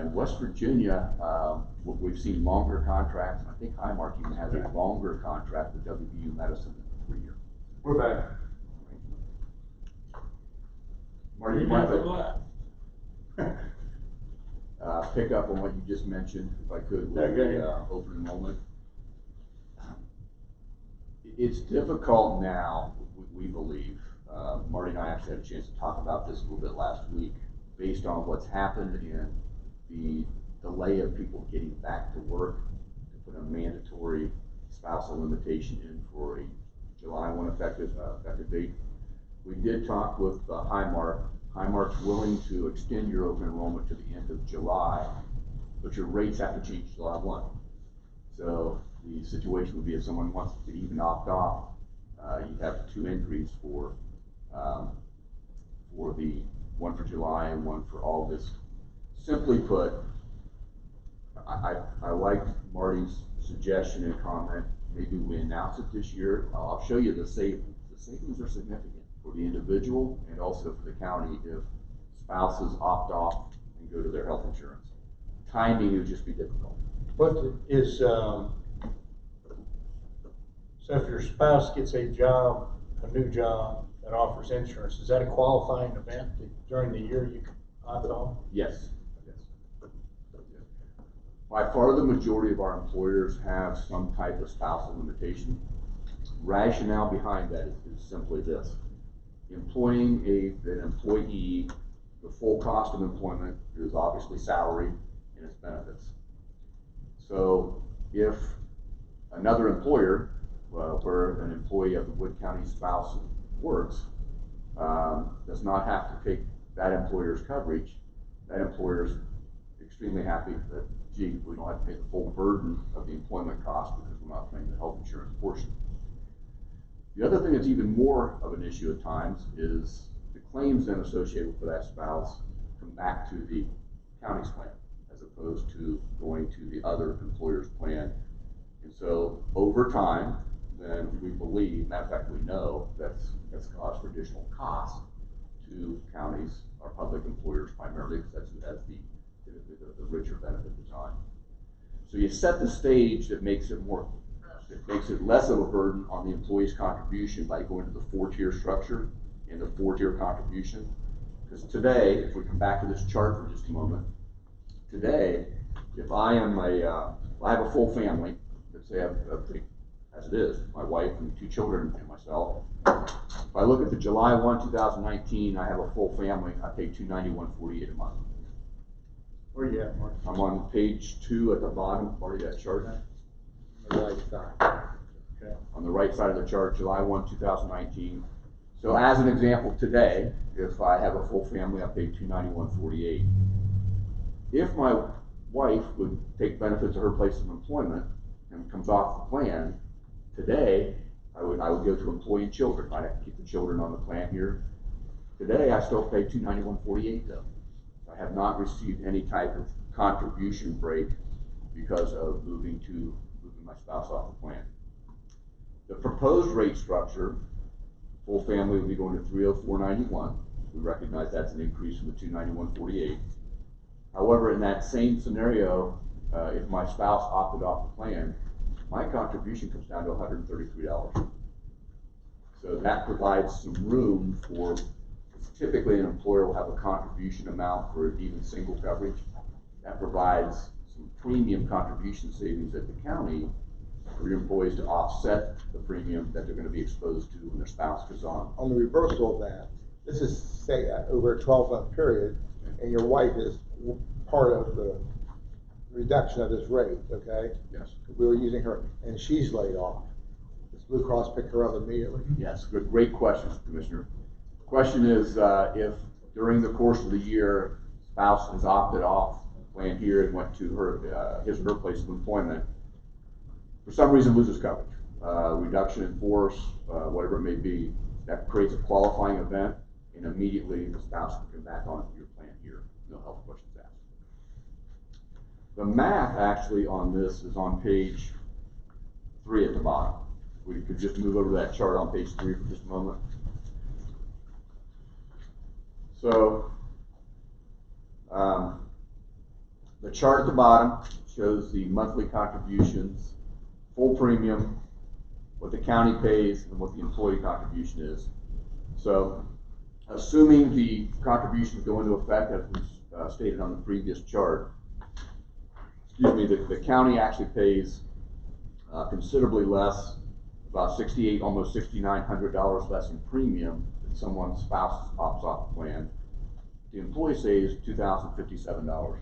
In West Virginia, we've seen longer contracts. I think Highmark even has a longer contract with WVU Medicine than 3 years. We're back. Marty, you might pick up on what you just mentioned, if I could, with the open enrollment. It's difficult now, we believe. Marty and I actually had a chance to talk about this a little bit last week, based on what's happened in the delay of people getting back to work, to put a mandatory spousal limitation in for a July 1 effective date. We did talk with Highmark. Highmark's willing to extend your open enrollment to the end of July, but your rates have to change July 1. So the situation would be if someone wants to even opt off, you'd have 2 entries for the one for July and one for August. Simply put, I liked Marty's suggestion and comment. Maybe we announce it this year. I'll show you the savings. The savings are significant for the individual and also for the county if spouses opt off and go to their health insurance. Timing would just be difficult. What is, so if your spouse gets a job, a new job that offers insurance, is that a qualifying event that during the year you can opt on? Yes. By far the majority of our employers have some type of spousal limitation. Rationale behind that is simply this. Employing an employee, the full cost of employment is obviously salary and its benefits. So if another employer, where an employee of the Wood County spouse works, does not have to take that employer's coverage, that employer is extremely happy that, gee, we don't have to pay the full burden of the employment cost because we're not paying the health insurance portion. The other thing that's even more of an issue at times is the claims then associated with that spouse come back to the county's plan as opposed to going to the other employer's plan. And so over time, then we believe, matter of fact, we know that's caused for additional costs to counties, our public employers primarily, because that's who has the richer benefit design. So you set the stage that makes it less of a burden on the employee's contribution by going to the 4-tier structure and the 4-tier contribution. Because today, if we come back to this chart for just a moment, today, if I am I have a full family, let's say I have as it is, my wife and 2 children and myself. If I look at the July 1, 2019, I have a full family, I pay $291.48 a month. Where you at, Mark? I'm on page 2 at the bottom part of that chart. On the right side. Okay. On the right side of the chart, July 1, 2019. So as an example today, if I have a full family, I pay $291.48. If my wife would take benefits of her place of employment and comes off the plan, today I would go to employee and children. I'd have to keep the children on the plan here. Today I still pay $291.48 though. I have not received any type of contribution break because of moving my spouse off the plan. The proposed rate structure, full family would be going to $304.91. We recognize that's an increase from the $291.48. However, in that same scenario, if my spouse opted off the plan, my contribution comes down to $133. So that provides some room for, typically an employer will have a contribution amount for even single coverage. That provides some premium contribution savings at the county for your employees to offset the premium that they're going to be exposed to when their spouse goes on. On the reversal of that, this is, say, over a 12-month period, and your wife is part of the reduction of this rate, okay? Yes. We were using her, and she's laid off. Does Blue Cross pick her up immediately? Yes, great question, Commissioner. The question is, if during the course of the year, spouse has opted off the plan here and went to his or her place of employment, for some reason loses coverage, reduction in force, whatever it may be, that creates a qualifying event, and immediately the spouse can come back onto your plan here. No health questions asked. The math actually on this is on page 3 at the bottom. We could just move over to that chart on page 3 for just a moment. So chart at the bottom shows the monthly contributions, full premium, what the county pays, and what the employee contribution is. So, assuming the contributions go into effect as was stated on the previous chart, the county actually pays considerably less, about almost $6,900 less in premium if someone's spouse pops off the plan. The employee saves $2,057, $2,058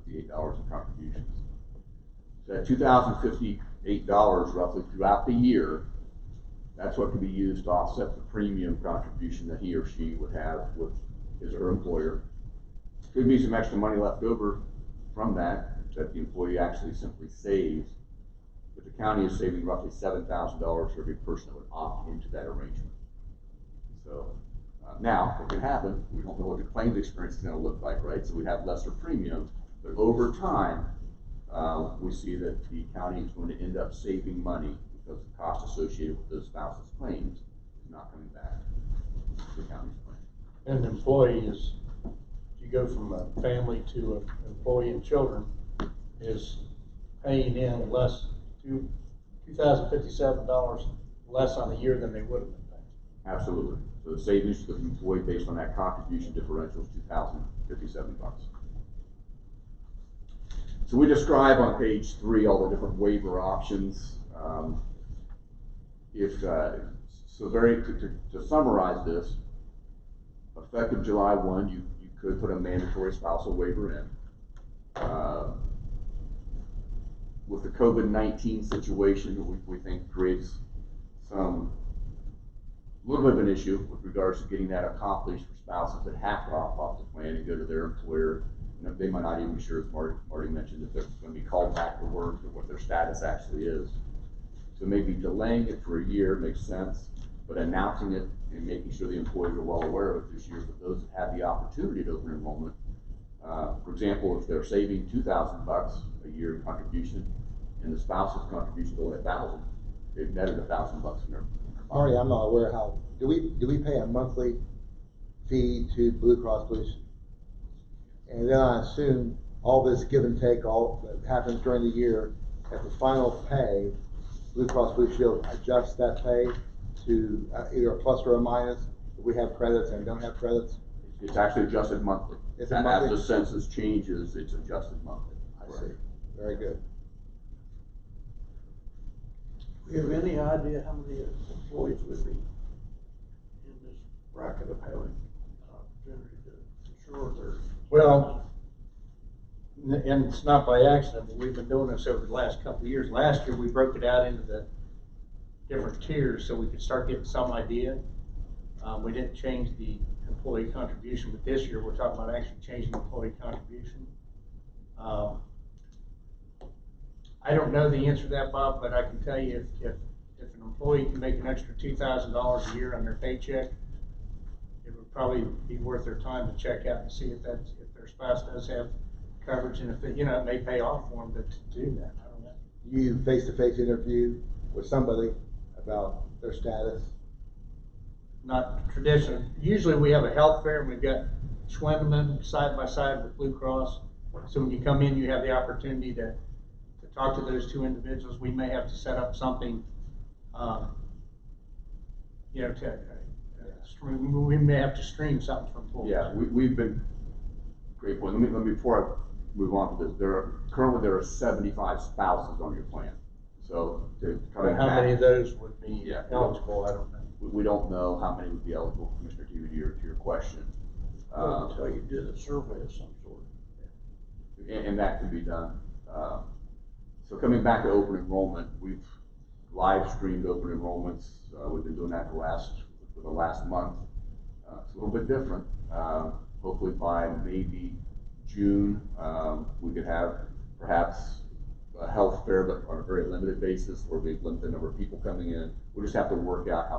in contributions. So that $2,058 roughly throughout the year, that's what can be used to offset the premium contribution that he or she would have with his or her employer. Could be some extra money left over from that the employee actually simply saves, but the county is saving roughly $7,000 for every person that would opt into that arrangement. So now, what can happen, we don't know what the claims experience is going to look like, right? So we have lesser premium, but over time, we see that the county is going to end up saving money because the cost associated with those spouses' claims is not coming back to the county's plan. And the employee is, you go from a family to an employee and children, is paying in less, $2,057 less on the year than they would have been paying. Absolutely. So the savings to the employee based on that contribution differential is $2,057. So we describe on page 3 all the different waiver options. To summarize this, effective July 1, you could put a mandatory spousal waiver in. With the COVID-19 situation, we think creates a little bit of an issue with regards to getting that accomplished for spouses that have to opt off the plan and go to their employer. You know, they might not even be sure, as Marty mentioned, if they're going to be called back to work or what their status actually is. So maybe delaying it for a year makes sense, but announcing it and making sure the employees are well aware of it this year. But those that have the opportunity to open enrollment, for example, if they're saving $2,000 a year in contribution and the spouse's contribution is only $1,000, they've netted $1,000 in their Marty, I'm not aware how, do we pay a monthly fee to Blue Cross Blue Shield? And then I assume all this give and take, all that happens during the year, at the final pay, Blue Cross Blue Shield adjusts that pay to either a plus or a minus, if we have credits and don't have credits? It's actually adjusted monthly. Is it monthly? As the census changes, it's adjusted monthly. I see. Very good. Do you have any idea how many employees would be in this bracket of having an opportunity to ensure their? Well, and it's not by accident, but we've been doing this over the last couple of years. Last year, we broke it out into the different tiers so we could start getting some idea. We didn't change the employee contribution, but this year we're talking about actually changing the employee contribution. I don't know the answer to that, Bob, but I can tell you if an employee can make an extra $2,000 a year on their paycheck, it would probably be worth their time to check out and see if their spouse does have coverage, and if it may pay off for them to do that. I don't know. You face-to-face interview with somebody about their status? Not traditional. Usually we have a health fair and we've got Schwindeman side by side with Blue Cross. So when you come in, you have the opportunity to talk to those two individuals. We may have to set up something, we may have to stream something from Blue. Yeah, we've been, great point. Let me before I move on to this, currently there are 75 spouses on your plan. So how many of those would be eligible, I don't know. We don't know how many would be eligible, Commissioner TV, to your question. Until you did a survey of some sort. And that can be done. So coming back to open enrollment, we've live streamed open enrollments. We've been doing that for the last month. It's a little bit different. Hopefully by maybe June, we could have perhaps a health fair, but on a very limited basis, where we limit the number of people coming in. We'll just have to work out how